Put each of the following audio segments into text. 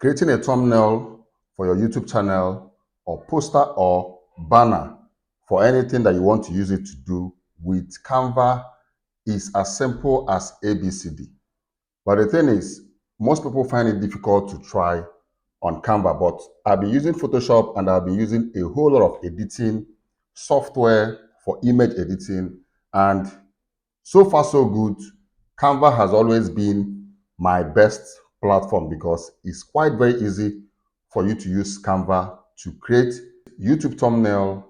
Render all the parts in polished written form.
creating a thumbnail for your YouTube channel or poster or banner for anything that you want to use it to do with Canva is as simple as ABCD. But the thing is, most people find it difficult to try on Canva, but I've been using Photoshop and I've been using a whole lot of editing software for image editing, and so far so good. Canva has always been my best platform because it's quite very easy for you to use Canva to create YouTube thumbnail,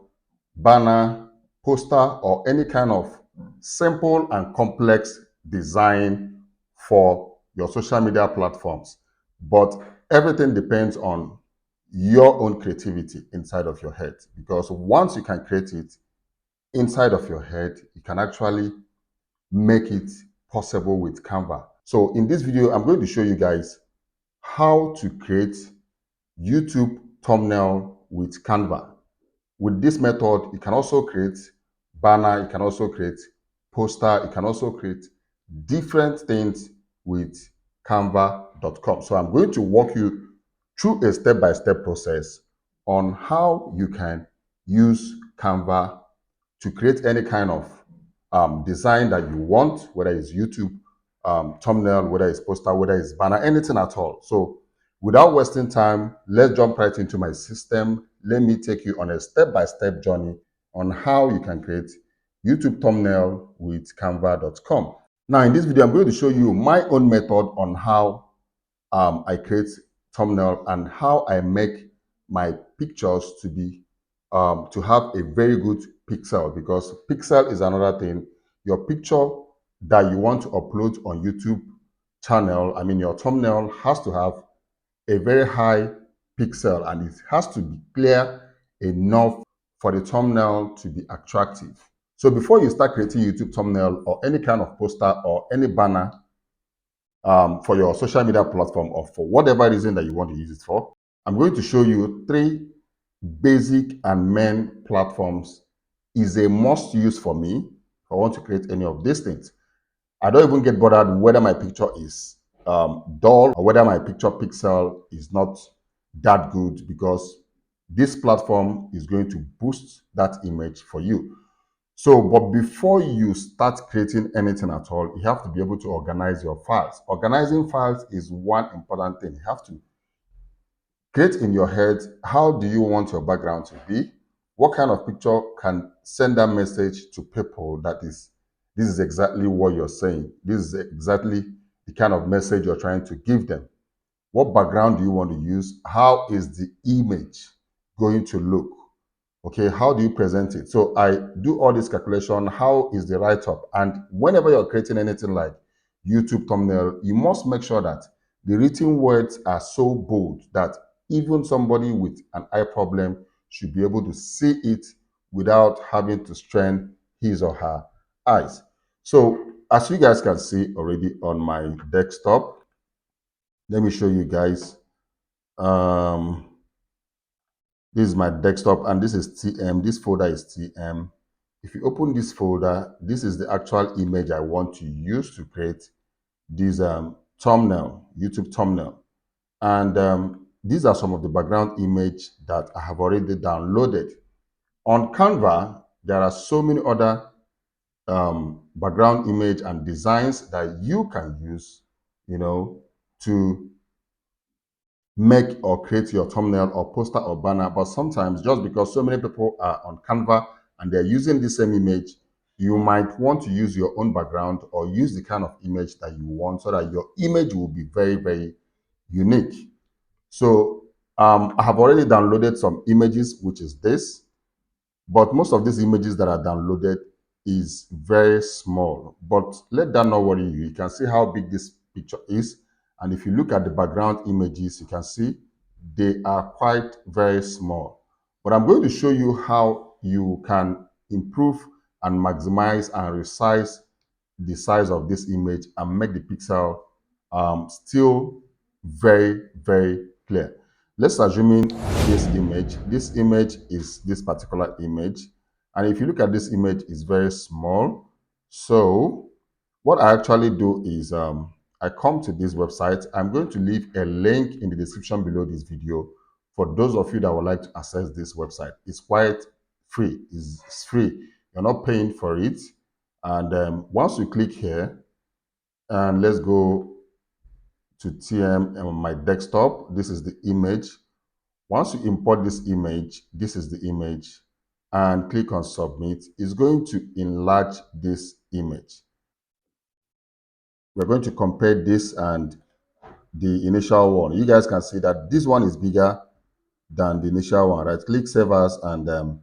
banner, poster, or any kind of simple and complex design for your social media platforms. But everything depends on your own creativity inside of your head, because once you can create it inside of your head, you can actually make it possible with Canva. So in this video, I'm going to show you guys how to create YouTube thumbnail with Canva. With this method, you can also create banner, you can also create poster, you can also create different things with canva.com. So I'm going to walk you through a step-by-step process on how you can use Canva to create any kind of design that you want, whether it's YouTube thumbnail, whether it's poster, whether it's banner, anything at all. So without wasting time, let's jump right into my system. Let me take you on a step-by-step journey on how you can create YouTube thumbnail with canva.com. Now, in this video, I'm going to show you my own method on how I create thumbnail and how I make my pictures to be to have a very good pixel, because pixel is another thing. Your picture that you want to upload on YouTube channel, I mean your thumbnail, has to have a very high pixel and it has to be clear enough for the thumbnail to be attractive. So before you start creating YouTube thumbnail or any kind of poster or any banner for your social media platform or for whatever reason that you want to use it for, I'm going to show you three basic and main platforms is a must use for me if I want to create any of these things. I don't even get bothered whether my picture is dull or whether my picture pixel is not that good, because this platform is going to boost that image for you. So, but before you start creating anything at all, you have to be able to organize your files. Organizing files is one important thing. You have to create in your head, how do you want your background to be? What kind of picture can send that message to people that is, this is exactly what you're saying. This is exactly the kind of message you're trying to give them. What background do you want to use? How is the image going to look? Okay, how do you present it? So I do all this calculation. How is the write-up? And whenever you're creating anything like YouTube thumbnail, you must make sure that the written words are so bold that even somebody with an eye problem should be able to see it without having to strain his or her eyes. So as you guys can see already on my desktop, let me show you guys. This is my desktop and this is TM. This folder is TM. If you open this folder, this is the actual image I want to use to create this thumbnail, YouTube thumbnail. And these are some of the background image that I have already downloaded. On Canva, there are so many other background image and designs that you can use, to make or create your thumbnail or poster or banner. But sometimes, just because so many people are on Canva and they're using the same image, you might want to use your own background or use the kind of image that you want so that your image will be very, very unique. So I have already downloaded some images, which is this, but most of these images that are downloaded is very small. But let that not worry you. You can see how big this picture is. And if you look at the background images, you can see they are quite very small. But I'm going to show you how you can improve and maximize and resize the size of this image and make the pixel still very, very clear. Let's assume in this image is this particular image. And if you look at this image, it's very small. So what I actually do is I come to this website. I'm going to leave a link in the description below this video for those of you that would like to access this website. It's quite free. It's free. You're not paying for it. And once you click here, and let's go to TM on my desktop. This is the image. Once you import this image, this is the image, and click on submit, it's going to enlarge this image. We're going to compare this and the initial one. You guys can see that this one is bigger than the initial one, right? Click save as and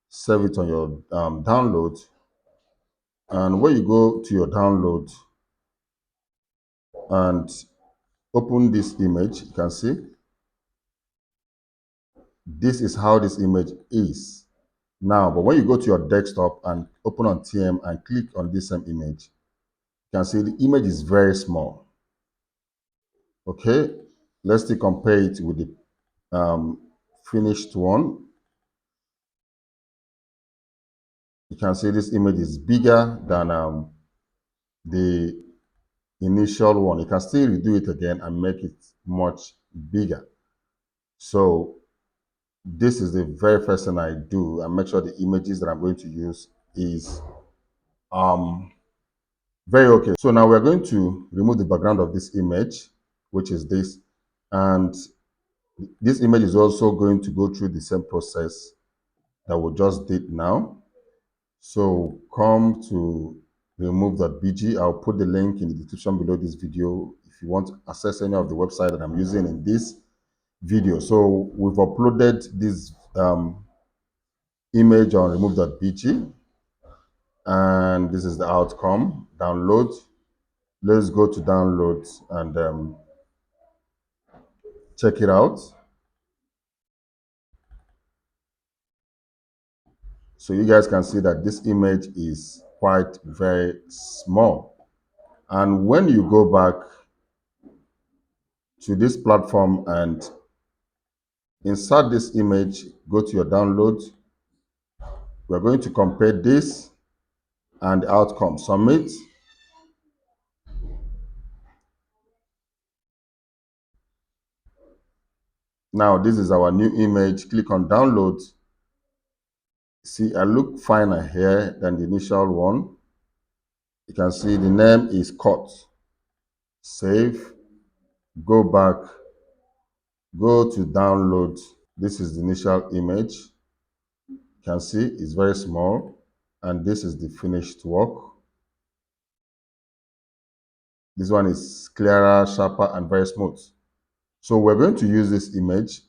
save it on your download. And when you go to your download and open this image, you can see this is how this image is now. But when you go to your desktop and open on TM and click on this same image, you can see the image is very small. Okay, let's still compare it with the finished one. You can see this image is bigger than the initial one. You can still redo it again and make it much bigger. So this is the very first thing I do, and make sure the images that I'm going to use is very okay. So now we're going to remove the background of this image, which is this, and this image is also going to go through the same process that we just did now. So come to remove.bg. I'll put the link in the description below this video if you want to access any of the website that I'm using in this video. So we've uploaded this image on remove.bg, and this is the outcome. Download. Let's go to download and check it out. So you guys can see that this image is quite very small. And when you go back to this platform and insert this image, go to your download. We're going to compare this and the outcome. Submit. Now this is our new image. Click on download. See, I look finer here than the initial one. You can see the name is cut. Save. Go back. Go to download. This is the initial image. You can see it's very small. And this is the finished work. This one is clearer, sharper, and very smooth. So we're going to use this image,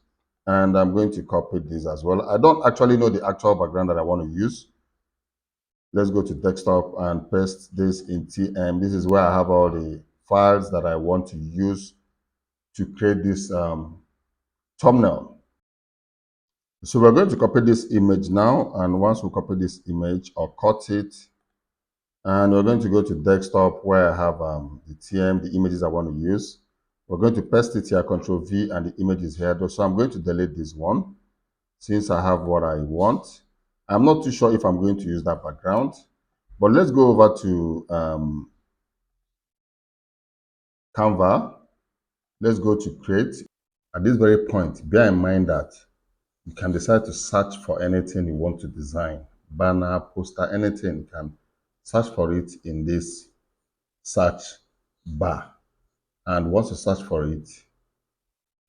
and I'm going to copy this as well. I don't actually know the actual background that I want to use. Let's go to desktop and paste this in TM. This is where I have all the files that I want to use to create this thumbnail. So we're going to copy this image now, and once we copy this image or cut it, and we're going to go to desktop where I have the TM, the images I want to use. We're going to paste it here, Control V, and the image is here. So I'm going to delete this one since I have what I want. I'm not too sure if I'm going to use that background, but let's go over to Canva. Let's go to create. At this very point, bear in mind that you can decide to search for anything you want to design, banner, poster, anything. You can search for it in this search bar. And once you search for it,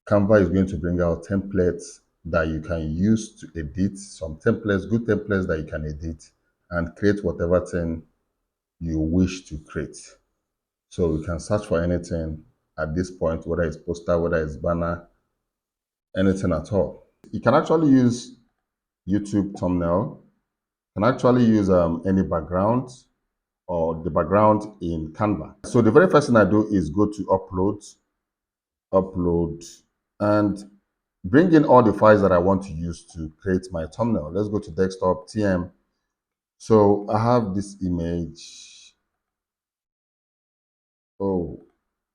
Canva is going to bring out templates that you can use to edit, some templates, good templates that you can edit and create whatever thing you wish to create. So you can search for anything at this point, whether it's poster, whether it's banner, anything at all. You can actually use YouTube thumbnail, you can actually use any background or the background in Canva. So the very first thing I do is go to upload, and bring in all the files that I want to use to create my thumbnail. Let's go to desktop, TM. So I have this image. Oh,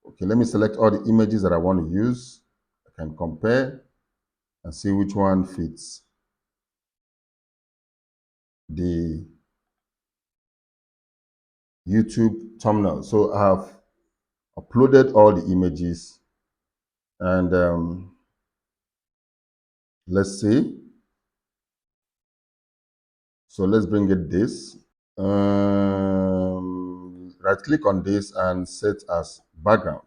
okay. Let me select all the images that I want to use. I can compare and see which one fits the YouTube thumbnail. So I have uploaded all the images, and let's see. So let's bring it this. Right click on this and set as background.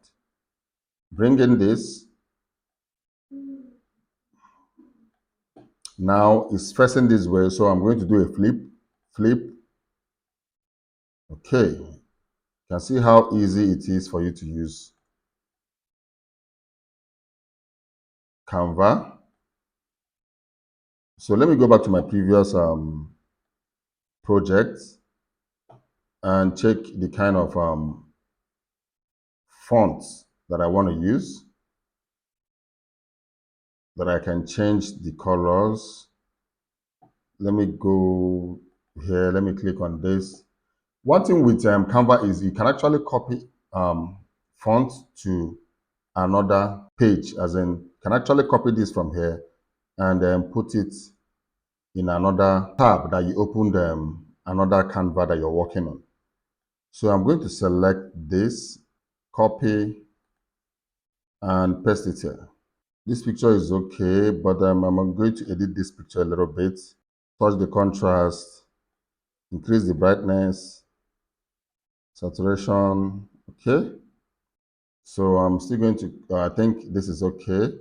Bring in this. Now it's facing this way, so I'm going to do a flip. Okay, you can see how easy it is for you to use Canva. So let me go back to my previous project and check the kind of fonts that I want to use, that I can change the colors. Let me go here. Let me click on this. One thing with Canva is you can actually copy fonts to another page, as in, you can actually copy this from here and then put it in another tab that you opened another Canva that you're working on. So I'm going to select this, copy, and paste it here. This picture is okay, but I'm going to edit this picture a little bit. Touch the contrast, increase the brightness, saturation, okay. So I'm still going to, I think this is okay.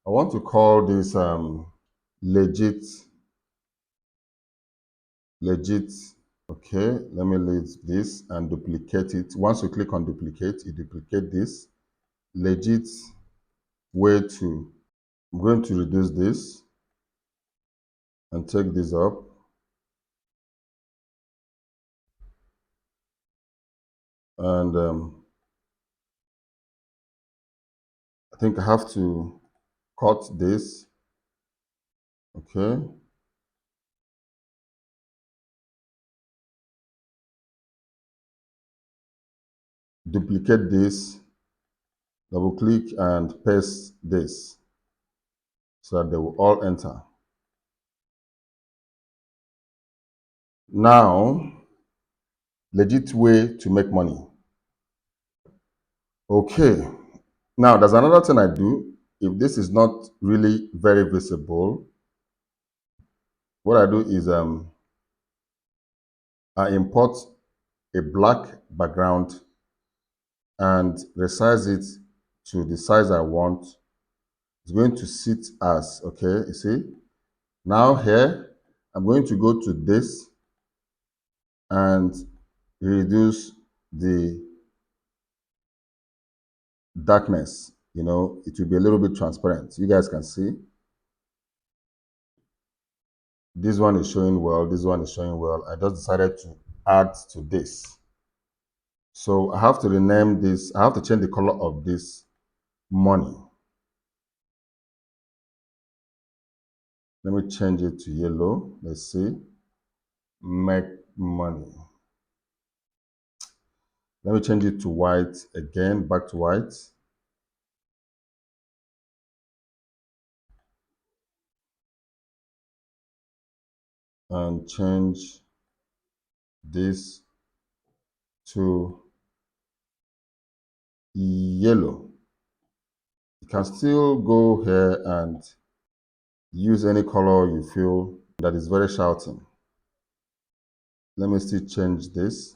I want to call this legit. Okay, let me leave this and duplicate it. Once you click on duplicate, you duplicate this. Legit way to, I'm going to reduce this and take this up. And I think I have to cut this. Okay. Duplicate this, double click and paste this so that they will all enter. Now, legit way to make money. Okay. Now, there's another thing I do. If this is not really very visible, what I do is I import a black background and resize it to the size I want. It's going to sit as, okay, you see? Now here, I'm going to go to this and reduce the darkness. You know, it will be a little bit transparent. You guys can see. This one is showing well, this one is showing well. I just decided to add to this. So I have to rename this, I have to change the color of this money. Let me change it to yellow. Let's see. Make money. Let me change it to white again, back to white. And change this to yellow. You can still go here and use any color you feel that is very shouting. Let me still change this.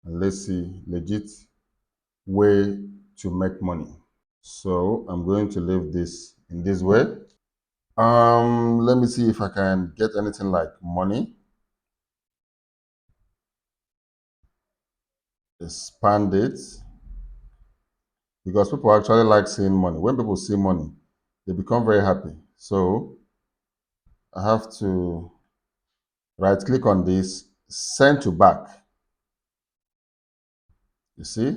And let's see, legit way to make money. So I'm going to leave this in this way. Let me see if I can get anything like money. Expand it, because people actually like seeing money. When people see money, they become very happy. So I have to right click on this, send to back. You see?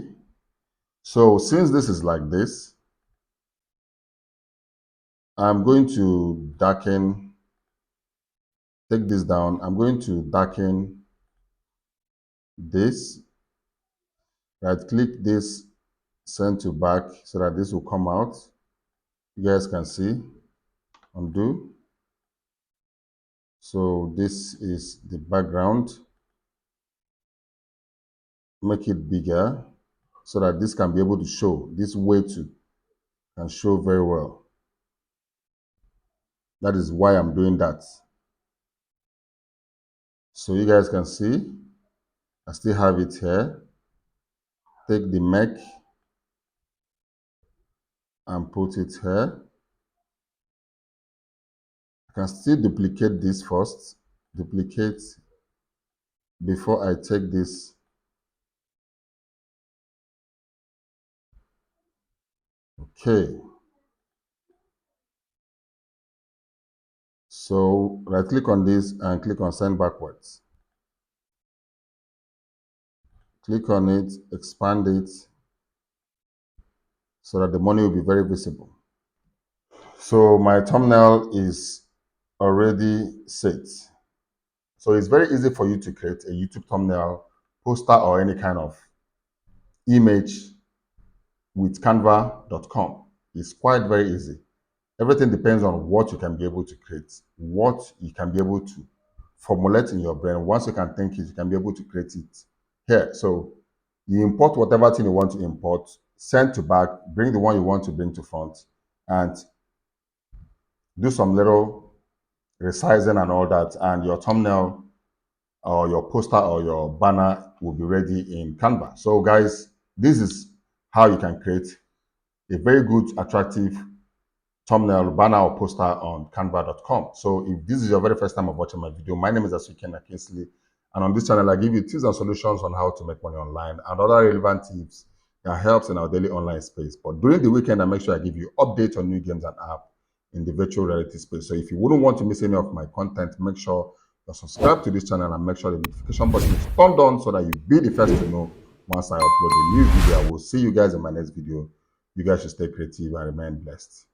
So since this is like this, I'm going to darken, take this down. I'm going to darken this, right click this, send to back so that this will come out. You guys can see, undo. So this is the background. Make it bigger. so that this can be able to show. This way to can show very well. That is why I'm doing that. So you guys can see, I still have it here. Take the mech and put it here. I can still duplicate this first. Duplicate before I take this. Okay. So right click on this and click on send backwards. Click on it, expand it so that the money will be very visible. So my thumbnail is already set. So it's very easy for you to create a YouTube thumbnail, poster, or any kind of image with canva.com. It's quite very easy. Everything depends on what you can be able to create, what you can be able to formulate in your brain. Once you can think it, you can be able to create it here. So you import whatever thing you want to import, send to back, bring the one you want to bring to front, and do some little resizing and all that, and your thumbnail or your poster or your banner will be ready in Canva. So guys, this is how you can create a very good, attractive thumbnail, banner, or poster on canva.com. So if this is your very first time of watching my video, my name is Asuken Kinsley, and on this channel I give you tips and solutions on how to make money online and other relevant tips that helps in our daily online space. But during the weekend, I make sure I give you updates on new games and apps in the virtual reality space. So if you wouldn't want to miss any of my content, make sure you subscribe to this channel and make sure the notification button is turned on so that you be the first to know once I upload a new video. I will see you guys in my next video. You guys should stay creative and remain blessed.